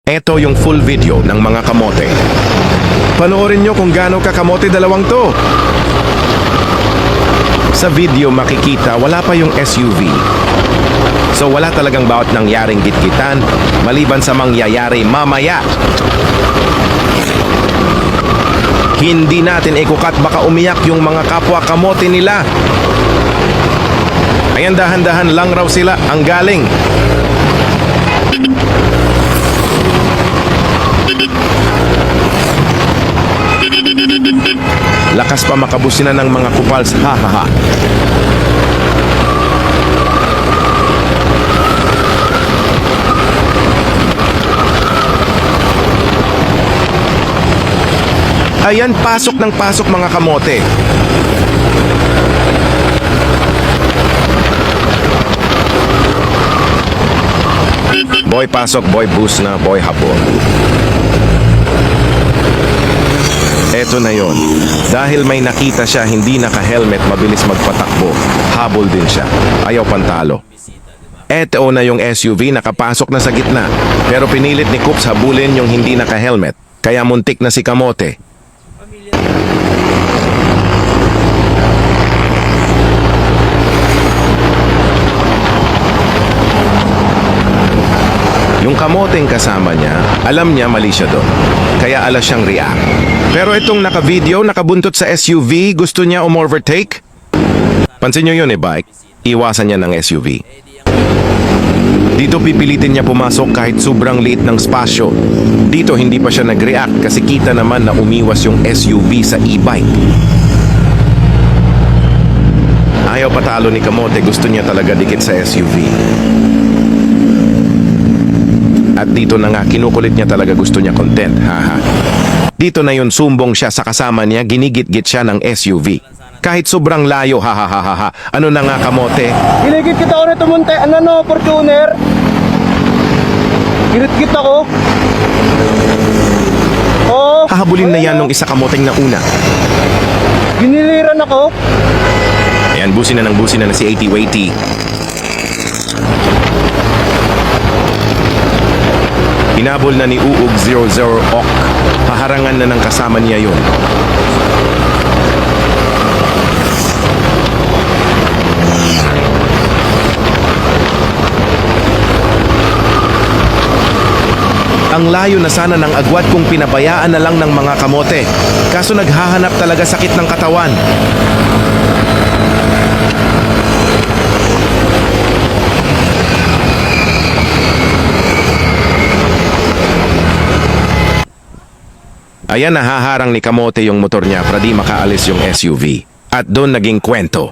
Ito yung full video ng mga kamote. Panoorin nyo kung gaano kakamote dalawang to. Sa video makikita wala pa yung SUV. So wala talagang bawat nangyaring gitgitan maliban sa mangyayari mamaya. Hindi natin ikukat baka umiyak yung mga kapwa kamote nila. Ayan, dahan-dahan lang raw sila ang galing. Lakas pa makabusinan ng mga kupals, ha. Ayan, pasok ng pasok mga kamote. Boy pasok, boy boost na, boy habol. Eto na yon. Dahil may nakita siya hindi naka-helmet mabilis magpatakbo, habol din siya. Ayaw pantalo. Eto na yung SUV nakapasok na sa gitna. Pero pinilit ni Coops habulin yung hindi naka-helmet. Kaya muntik na si kamote. Yung kamoteng kasama niya, alam niya mali siya doon. Kaya alas siyang react. Pero itong naka-video, nakabuntot sa SUV, gusto niya overtake? Pansin niyo yun bike? Iwasan niya ng SUV. Dito pipilitin niya pumasok kahit sobrang liit ng spasyo. Dito hindi pa siya nag-react kasi kita naman na umiwas yung SUV sa e-bike. Ayaw patalo ni kamote, gusto niya talaga dikit sa SUV. At dito na nga, kinukulit niya talaga, gusto niya content, haha. Dito na yun, sumbong siya sa kasama niya, ginigit-git siya ng SUV. Kahit sobrang layo, hahaha. Ano na nga kamote? Ginigit kita ako nito munti, Fortuner. Ginigit ako. Oo. Hahabulin na yan nung isa kamoteng na una. Giniliran ako. Ayan, busin na si 80-80. Hinabol na ni Uug 00 Ok. Haharangan na ng kasama niya yun. Ang layo na sana ng agwat kung pinabayaan na lang ng mga kamote. Kaso naghahanap talaga sakit ng katawan. Ayan, nahaharang ni kamote yung motor niya para di makaalis yung SUV. At doon naging kwento.